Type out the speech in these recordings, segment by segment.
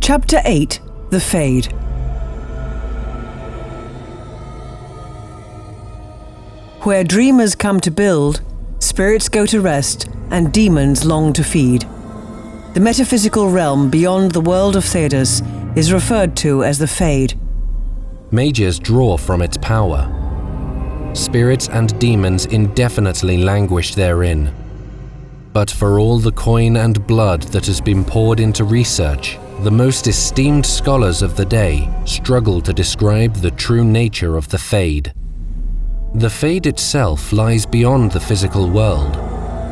Chapter 8, The Fade. Where dreamers come to build, spirits go to rest, and demons long to feed. The metaphysical realm beyond the world of Thedas is referred to as the Fade. Mages draw from its power. Spirits and demons indefinitely languish therein. But for all the coin and blood that has been poured into research, the most esteemed scholars of the day struggle to describe the true nature of the Fade. The Fade itself lies beyond the physical world,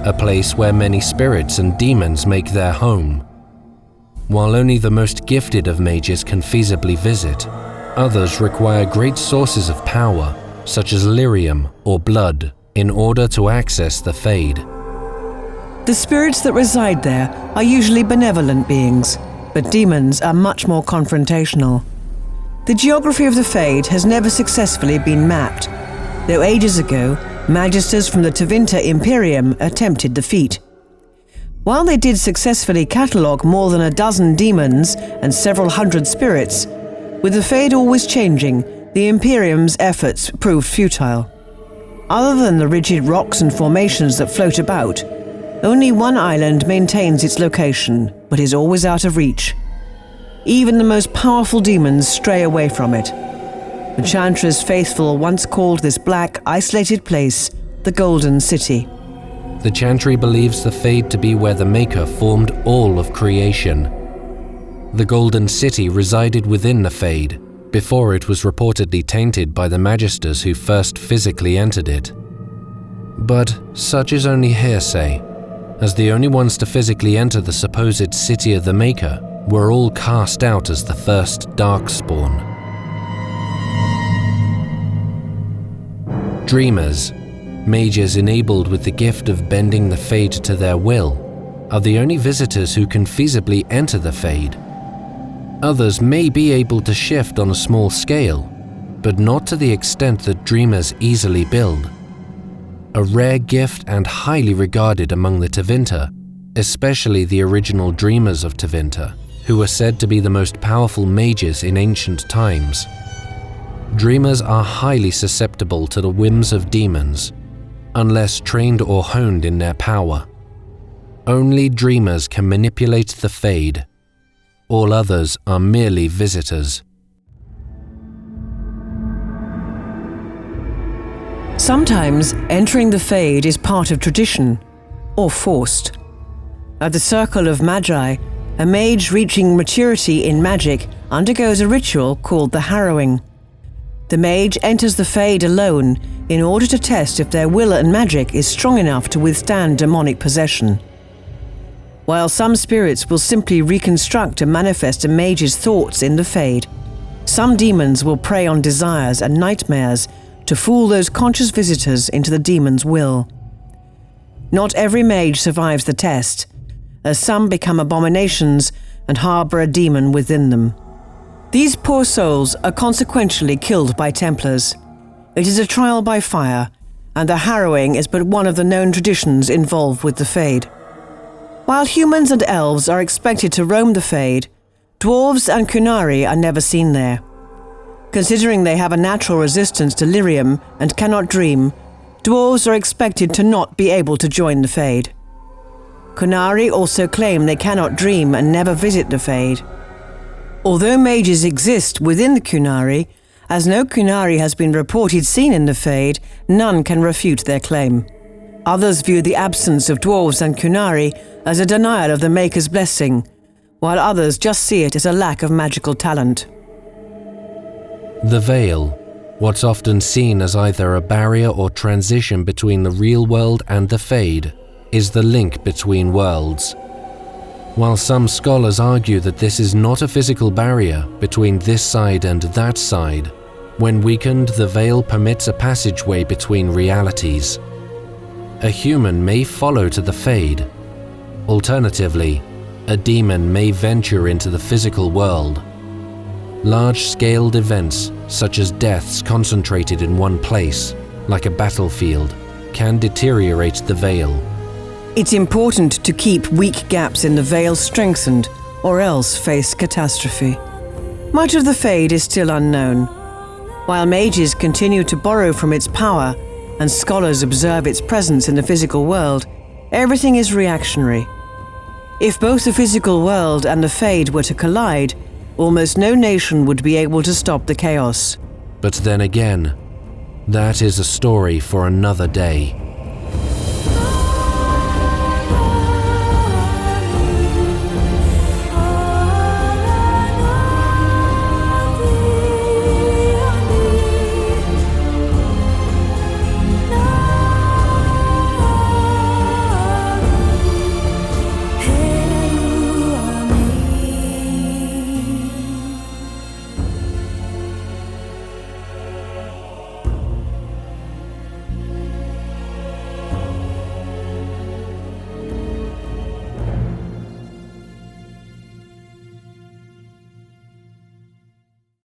a place where many spirits and demons make their home. While only the most gifted of mages can feasibly visit, others require great sources of power, such as lyrium or blood, in order to access the Fade. The spirits that reside there are usually benevolent beings, but demons are much more confrontational. The geography of the Fade has never successfully been mapped, though ages ago, magisters from the Tevinter Imperium attempted the feat. While they did successfully catalogue more than a dozen demons and several hundred spirits, with the Fade always changing, the Imperium's efforts proved futile. Other than the rigid rocks and formations that float about, only one island maintains its location, but is always out of reach. Even the most powerful demons stray away from it. The Chantry's faithful once called this black, isolated place the Golden City. The Chantry believes the Fade to be where the Maker formed all of creation. The Golden City resided within the Fade, before it was reportedly tainted by the magisters who first physically entered it. But such is only hearsay, as the only ones to physically enter the supposed City of the Maker were all cast out as the first Darkspawn. Dreamers, mages enabled with the gift of bending the Fade to their will, are the only visitors who can feasibly enter the Fade. Others may be able to shift on a small scale, but not to the extent that dreamers easily build. A rare gift and highly regarded among the Tevinter, especially the original dreamers of Tevinter, who were said to be the most powerful mages in ancient times. Dreamers are highly susceptible to the whims of demons, unless trained or honed in their power. Only dreamers can manipulate the Fade. All others are merely visitors. Sometimes entering the Fade is part of tradition, or forced. At the Circle of Magi, a mage reaching maturity in magic undergoes a ritual called the Harrowing. The mage enters the Fade alone in order to test if their will and magic is strong enough to withstand demonic possession. While some spirits will simply reconstruct and manifest a mage's thoughts in the Fade, some demons will prey on desires and nightmares to fool those conscious visitors into the demon's will. Not every mage survives the test, as some become abominations and harbour a demon within them. These poor souls are consequentially killed by Templars. It is a trial by fire, and the Harrowing is but one of the known traditions involved with the Fade. While humans and elves are expected to roam the Fade, dwarves and Chantry are never seen there. Considering they have a natural resistance to lyrium and cannot dream, dwarves are expected to not be able to join the Fade. Chantry also claim they cannot dream and never visit the Fade. Although mages exist within the Chantry, as no Chantry has been reported seen in the Fade, none can refute their claim. Others view the absence of dwarves and Chantry as a denial of the Maker's blessing, while others just see it as a lack of magical talent. The Veil, what's often seen as either a barrier or transition between the real world and the Fade, is the link between worlds. While some scholars argue that this is not a physical barrier between this side and that side, when weakened, the Veil permits a passageway between realities. A human may follow to the Fade. Alternatively, a demon may venture into the physical world. Large-scaled events, such as deaths concentrated in one place, like a battlefield, can deteriorate the Veil. It's important to keep weak gaps in the Veil strengthened, or else face catastrophe. Much of the Fade is still unknown. While mages continue to borrow from its power and scholars observe its presence in the physical world, everything is reactionary. If both the physical world and the Fade were to collide, almost no nation would be able to stop the chaos. But then again, that is a story for another day.